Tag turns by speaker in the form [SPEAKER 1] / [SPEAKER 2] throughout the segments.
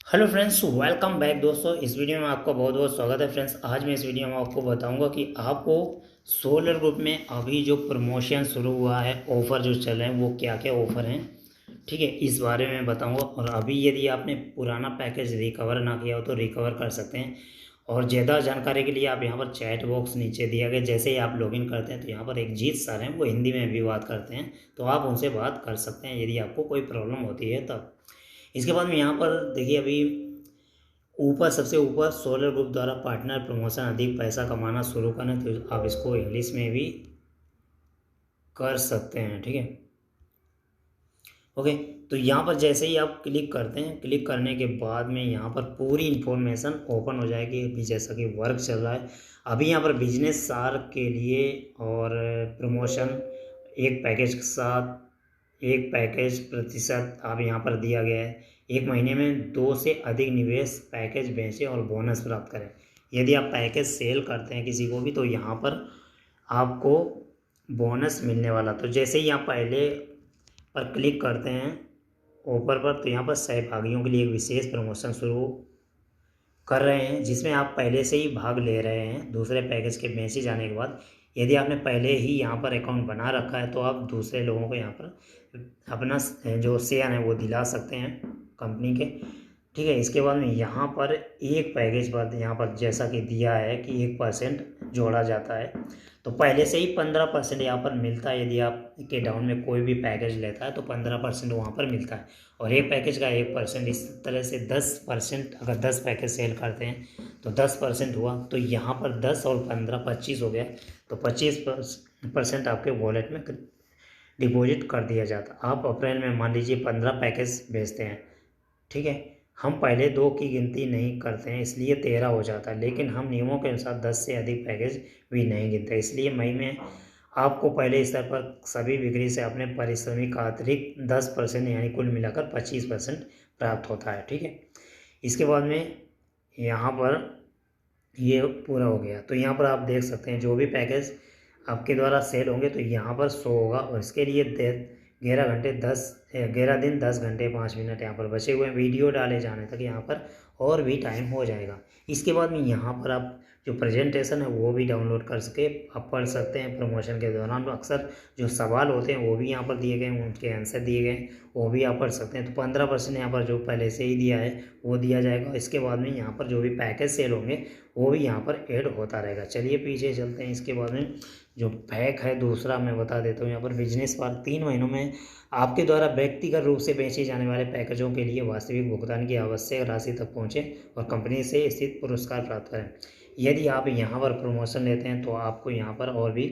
[SPEAKER 1] Hello friends, welcome back दोस्तों। इस video में आपका बहुत बहुत स्वागत है फ्रेंड्स। आज मैं इस वीडियो में आपको बताऊंगा कि आपको सोलर ग्रुप में अभी जो प्रमोशन शुरू हुआ है, ऑफ़र जो चल रहे हैं वो क्या क्या ऑफ़र हैं, ठीक है, इस बारे में बताऊंगा। और अभी यदि आपने पुराना पैकेज रिकवर ना किया हो तो रिकवर कर सकते हैं। और ज़्यादा जानकारी के लिए आप यहाँ पर चैट बॉक्स नीचे दिया गया, जैसे ही आप लॉगिन करते हैं तो यहाँ पर एक जीत सर हैं, वो हिंदी में भी बात करते हैं, तो आप उनसे बात कर सकते हैं यदि आपको कोई प्रॉब्लम होती है तब। इसके बाद में यहाँ पर देखिए, अभी ऊपर सबसे ऊपर सोलर ग्रुप द्वारा पार्टनर प्रमोशन अधिक पैसा कमाना शुरू करें, तो आप इसको इंग्लिश में भी कर सकते हैं, ठीक है। ओके, तो यहाँ पर जैसे ही आप क्लिक करते हैं, क्लिक करने के बाद में यहाँ पर पूरी इन्फॉर्मेशन ओपन हो जाएगी। अभी जैसा कि वर्क चल रहा है, अभी यहाँ पर बिजनेस सार्क के लिए और प्रमोशन एक पैकेज के साथ एक पैकेज प्रतिशत आप यहाँ पर दिया गया है। एक महीने में 2 से अधिक निवेश पैकेज बेचें और बोनस प्राप्त करें। यदि आप पैकेज सेल करते हैं किसी को भी तो यहाँ पर आपको बोनस मिलने वाला। तो जैसे ही आप पहले पर क्लिक करते हैं ऑफर पर, तो यहाँ पर सहभागियों के लिए एक विशेष प्रमोशन शुरू कर रहे हैं, जिसमें आप पहले से ही भाग ले रहे हैं दूसरे पैकेज के मैसेज आने के बाद। यदि आपने पहले ही यहाँ पर अकाउंट बना रखा है तो आप दूसरे लोगों को यहाँ पर अपना जो शेयर है वो दिला सकते हैं कंपनी के, ठीक है। इसके बाद में यहाँ पर एक पैकेज पर यहाँ पर जैसा कि दिया है कि 1% जोड़ा जाता है, तो पहले से ही 15% यहाँ पर मिलता है। यदि आप के डाउन में कोई भी पैकेज लेता है तो 15% वहाँ पर मिलता है, और एक पैकेज का 1%। इस तरह से 10%, अगर 10 पैकेज सेल करते हैं तो 10% हुआ, तो यहाँ पर 10 और 15 25 हो गया, तो 25% आपके वॉलेट में डिपॉजिट कर दिया जाता। आप अप्रैल में मान लीजिए 15 पैकेज भेजते हैं, ठीक है। हम पहले 2 की गिनती नहीं करते हैं, इसलिए 13 हो जाता है, लेकिन हम नियमों के अनुसार 10 से अधिक पैकेज भी नहीं गिनते। इसलिए मई में आपको पहले स्तर पर सभी बिक्री से अपने पारिश्रमिक का अतिरिक्त 10% यानी कुल मिलाकर 25% प्राप्त होता है, ठीक है। इसके बाद में यहाँ पर ये पूरा हो गया, तो यहाँ पर आप देख सकते हैं जो भी पैकेज आपके द्वारा सेल होंगे तो यहाँ पर शो होगा। और इसके लिए 11 दिन 10 घंटे 5 मिनट यहाँ पर बचे हुए हैं वीडियो डाले जाने तक, यहाँ पर और भी टाइम हो जाएगा। इसके बाद में यहाँ पर आप जो प्रेजेंटेशन है वो भी डाउनलोड कर सके आप पढ़ सकते हैं। प्रमोशन के दौरान अक्सर जो सवाल होते हैं वो भी यहाँ पर दिए गए हैं, उनके आंसर दिए गए हैं, वो भी आप पढ़ सकते हैं। तो 15% यहाँ पर जो पहले से ही दिया है वो दिया जाएगा। इसके बाद में यहाँ पर जो भी पैकेज सेल होंगे वो भी यहाँ पर ऐड होता रहेगा। चलिए पीछे चलते हैं। इसके बाद में जो पैक है दूसरा मैं बता देता हूँ। यहाँ पर बिजनेस पर 3 महीनों में आपके द्वारा व्यक्तिगत रूप से बेचे जाने वाले पैकेजों के लिए वास्तविक भुगतान की आवश्यक राशि तक पहुँचे और कंपनी से स्थित पुरस्कार प्राप्त करें। यदि आप यहाँ पर प्रमोशन लेते हैं तो आपको यहाँ पर और भी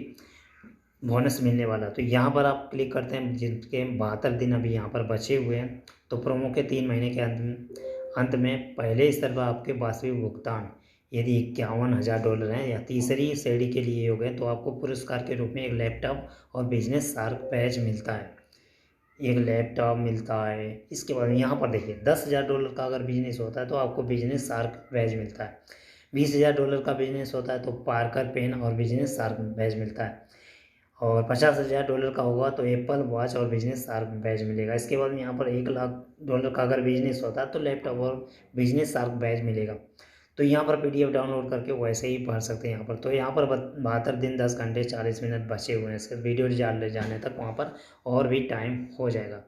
[SPEAKER 1] बोनस मिलने वाला। तो यहाँ पर आप क्लिक करते हैं, जिनके 72 दिन अभी यहाँ पर बचे हुए हैं। तो प्रोमो के 3 महीने के अंत में पहले स्तर पर आपके वास्तविक भुगतान यदि $51,000 हैं या तीसरी श्रेणी के लिए हो गए तो आपको पुरस्कार के रूप में एक लैपटॉप और बिजनेस शार्क बैज मिलता है। एक लैपटॉप मिलता है। इसके बाद यहाँ पर देखिए $10,000 का अगर बिजनेस होता है तो आपको बिजनेस शार्क बैज मिलता है। $20,000 का बिजनेस होता है तो पार्कर पेन और बिजनेस शार्क बैज मिलता है। और $50,000 का होगा तो एप्पल वॉच और बिजनेस शार्क बैज मिलेगा। इसके बाद में यहाँ पर $1,00,000 का अगर बिजनेस होता है तो लैपटॉप और बिजनेस शार्क बैज मिलेगा। तो यहाँ पर PDF डाउनलोड करके वैसे ही पढ़ सकते हैं। यहाँ पर तो यहाँ पर 72 दिन 10 घंटे 40 मिनट बचे हुए हैं इसके वीडियो ले जाने तक, वहाँ पर और भी टाइम हो जाएगा।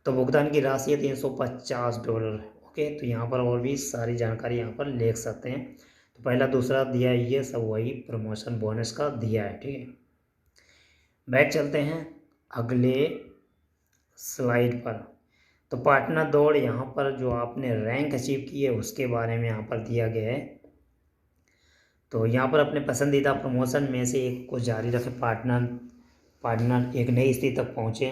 [SPEAKER 1] तो भुगतान की राशि है $350। ओके, तो यहाँ पर और भी सारी जानकारी यहाँ पर लिख सकते हैं। तो पहला दूसरा दिया है, ये सब वही प्रमोशन बोनस का दिया है, ठीक है। बैक चलते हैं अगले स्लाइड पर। तो पार्टनर दौड़, यहाँ पर जो आपने रैंक अचीव की है उसके बारे में यहाँ पर दिया गया है। तो यहाँ पर अपने पसंदीदा प्रमोशन में से एक को जारी रखें। पार्टनर एक नई स्थिति तक पहुँचे।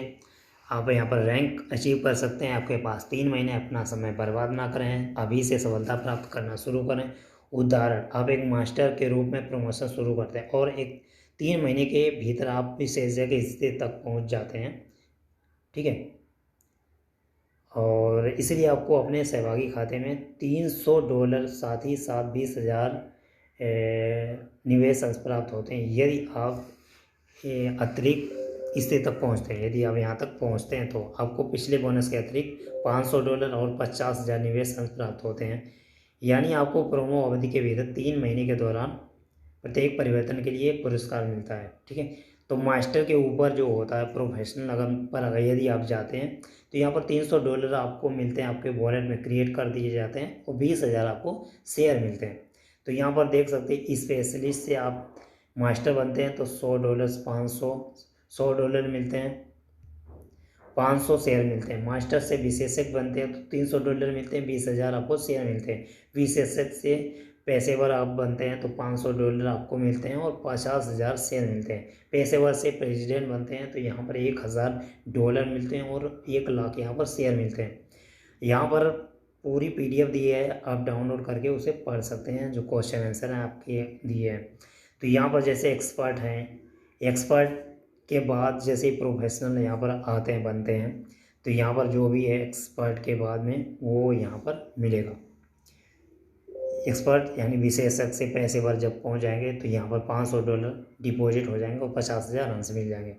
[SPEAKER 1] आप यहाँ पर रैंक अचीव कर सकते हैं। आपके पास 3 महीने, अपना समय बर्बाद ना करें, अभी से सफलता प्राप्त करना शुरू करें। उदाहरण, आप एक मास्टर के रूप में प्रमोशन शुरू करते हैं और एक 3 महीने के भीतर आप विशेषज्ञ की स्थिति तक पहुँच जाते हैं, ठीक है। और इसलिए आपको अपने सहभागी खाते में $300 साथ ही साथ 20,000 निवेश अंश प्राप्त होते हैं। यदि आप अतिरिक्त स्थिति तक पहुंचते हैं। यदि आप यहाँ तक पहुंचते हैं तो आपको पिछले बोनस के अतिरिक्त $500 और 50,000 निवेश अंक प्राप्त होते हैं। यानी आपको प्रोमो अवधि के भीतर 3 महीने के दौरान प्रत्येक परिवर्तन के लिए पुरस्कार मिलता है। ठीक है, तो मास्टर के ऊपर जो होता है प्रोफेशनल अगर यदि आप जाते हैं तो यहाँ पर $300 आपको मिलते हैं, आपके वॉलेट में क्रिएट कर दिए जाते हैं और 20,000 आपको शेयर मिलते हैं। तो यहाँ पर देख सकते हैं स्पेशलिस्ट से आप मास्टर बनते हैं तो $100 $100 मिलते हैं, 500 शेयर मिलते हैं। मास्टर से विशेषज्ञ बनते हैं तो $300 मिलते हैं, 20,000 आपको शेयर मिलते हैं। विशेषज्ञ से पेशेवर आप बनते हैं तो $500 आपको मिलते हैं और 50,000 शेयर मिलते हैं। पेशेवर से प्रेसिडेंट बनते हैं तो यहाँ पर $1,000 मिलते हैं और 1,00,000 यहाँ पर शेयर मिलते हैं। यहाँ पर पूरी PDF दी है, आप डाउनलोड करके उसे पढ़ सकते हैं, जो क्वेश्चन आंसर हैं आपके दिए हैं। तो यहाँ पर जैसे एक्सपर्ट हैं, एक्सपर्ट के बाद जैसे प्रोफेशनल यहाँ पर आते हैं बनते हैं तो यहाँ पर जो भी है एक्सपर्ट के बाद में वो यहाँ पर मिलेगा। एक्सपर्ट यानी विशेषज्ञ से पेशेवर जब पहुँच जाएंगे तो यहाँ पर $500 डिपॉजिट हो जाएंगे और 50,000 अंश मिल जाएंगे।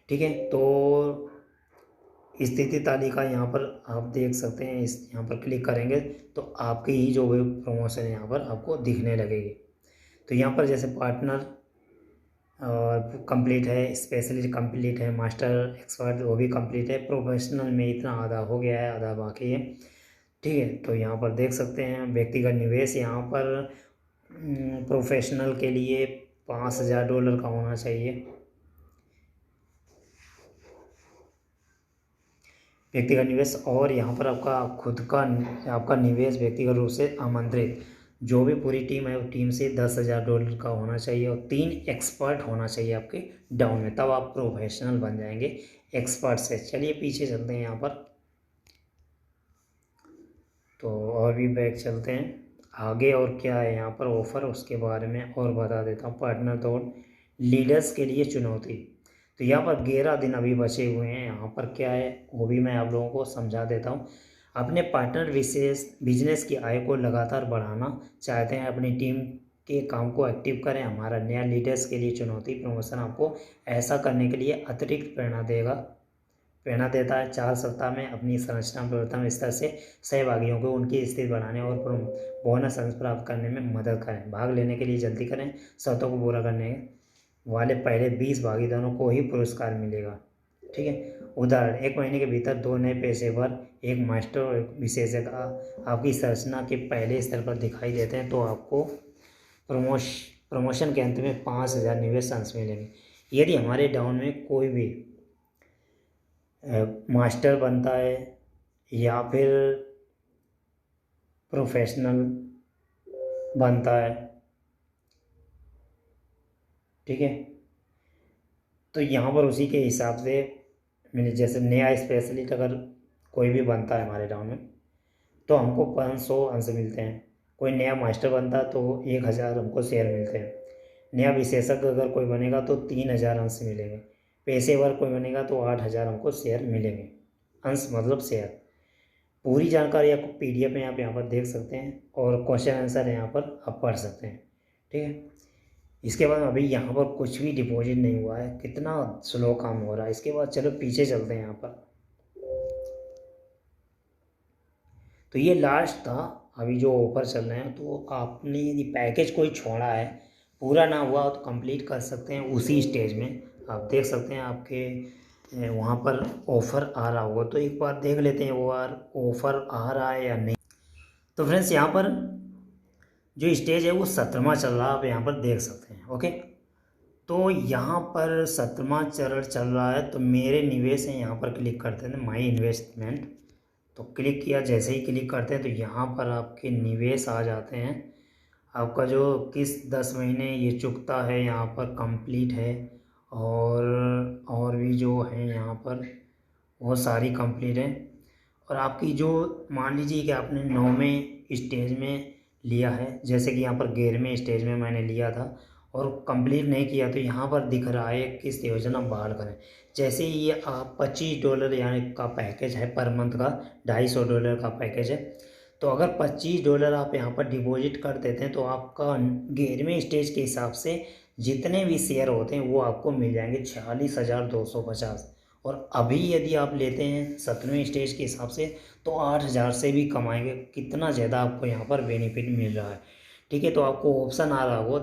[SPEAKER 1] ठीक है, तो स्थिति तालिका यहाँ पर आप देख सकते हैं। इस यहाँ पर क्लिक करेंगे तो आपकी ही जो भी प्रमोशन है यहाँ पर आपको दिखने लगेगी। तो यहाँ पर जैसे पार्टनर कंप्लीट है, स्पेशलिस्ट कंप्लीट है, मास्टर एक्सपर्ट वो भी कंप्लीट है, प्रोफेशनल में इतना आधा हो गया है, आधा बाकी है। ठीक है, तो यहाँ पर देख सकते हैं व्यक्तिगत निवेश यहाँ पर प्रोफेशनल के लिए $5,000 का होना चाहिए। व्यक्तिगत निवेश और यहाँ पर आपका खुद का आपका निवेश व्यक्तिगत रूप से आमंत्रित जो भी पूरी टीम है वो टीम से $10,000 का होना चाहिए और 3 एक्सपर्ट होना चाहिए आपके डाउन में, तब आप प्रोफेशनल बन जाएंगे एक्सपर्ट से। चलिए पीछे चलते हैं यहाँ पर, तो और भी बैक चलते हैं आगे और क्या है यहाँ पर ऑफर उसके बारे में और बता देता हूँ। पार्टनर दौड़ लीडर्स के लिए चुनौती, तो यहाँ पर 11 दिन अभी बचे हुए हैं। यहाँ पर क्या है वो भी मैं आप लोगों को समझा देता हूँ। अपने पार्टनर बिजनेस की आय को लगातार बढ़ाना चाहते हैं, अपनी टीम के काम को एक्टिव करें। हमारा नया लीडर्स के लिए चुनौती प्रमोशन आपको ऐसा करने के लिए अतिरिक्त प्रेरणा देता है। 4 सप्ताह में अपनी संरचना प्रवर्तन स्तर से सहभागियों को उनकी स्थिति बढ़ाने और बोनस अंश प्राप्त करने में मदद करें। भाग लेने के लिए जल्दी करें, शर्तों को पूरा करने वाले पहले 20 भागीदारों को ही पुरस्कार मिलेगा। ठीक है, उदाहरण 1 महीने के भीतर 2 नए पेशेवर, 1 मास्टर और 1 विशेषज्ञ आपकी संरचना के पहले स्तर पर दिखाई देते हैं तो आपको प्रमोशन के अंत में 5,000 निवेश अंश मिलेंगे। यदि हमारे डाउन में कोई भी मास्टर बनता है या फिर प्रोफेशनल बनता है, ठीक है, तो यहाँ पर उसी के हिसाब से मैंने जैसे नया स्पेशलिस्ट अगर कोई भी बनता है हमारे डाउन में तो हमको 500 अंश मिलते हैं। कोई नया मास्टर बनता है तो 1,000 हमको शेयर मिलते हैं। नया विशेषज्ञ अगर कोई बनेगा तो 3,000 अंश मिलेंगे। पेशेवर कोई बनेगा तो 8,000 हमको शेयर मिलेंगे। अंश मतलब शेयर। पूरी जानकारी आपको PDF में आप यहाँ पर देख सकते हैं और क्वेश्चन आंसर यहाँ पर आप पढ़ सकते हैं। ठीक है, इसके बाद अभी यहाँ पर कुछ भी डिपॉजिट नहीं हुआ है, कितना स्लो काम हो रहा है। इसके बाद चलो पीछे चलते हैं यहाँ पर, तो ये लास्ट था अभी जो ऑफर चल रहे हैं। तो आपने यदि पैकेज कोई छोड़ा है, पूरा ना हुआ तो कंप्लीट कर सकते हैं उसी स्टेज में। आप देख सकते हैं आपके वहाँ पर ऑफ़र आ रहा होगा, तो एक बार देख लेते हैं वो ऑफ़र आ रहा है या नहीं। तो फ्रेंड्स यहाँ पर जो स्टेज है वो 17वां चल रहा है, आप यहाँ पर देख सकते हैं। ओके, तो यहाँ पर 17वां चरण चल रहा है। तो मेरे निवेश हैं, यहाँ पर क्लिक करते हैं माई इन्वेस्टमेंट, तो क्लिक किया। जैसे ही क्लिक करते हैं तो यहाँ पर आपके निवेश आ जाते हैं। आपका जो किस्त 10 महीने ये चुकता है यहाँ पर कंप्लीट है, और भी जो है यहाँ पर वो सारी कंप्लीट है। और आपकी जो मान लीजिए कि आपने 9वें स्टेज में लिया है, जैसे कि यहाँ पर 11वें स्टेज में मैंने लिया था और कंप्लीट नहीं किया, तो यहाँ पर दिख रहा है किस योजना बहाल करें। जैसे ये आप $25 यानी का पैकेज है पर मंथ का, $250 का पैकेज है। तो अगर $25 आप यहाँ पर डिपॉजिट कर देते हैं तो आपका 11वें स्टेज के हिसाब से जितने भी शेयर होते हैं वो आपको मिल जाएंगे 46,250। और अभी यदि आप लेते हैं 7वें स्टेज के हिसाब से तो 8,000 से भी कमाएंगे। कितना ज़्यादा आपको यहाँ पर बेनिफिट मिल रहा है। ठीक है, तो आपको ऑप्शन आ रहा होगा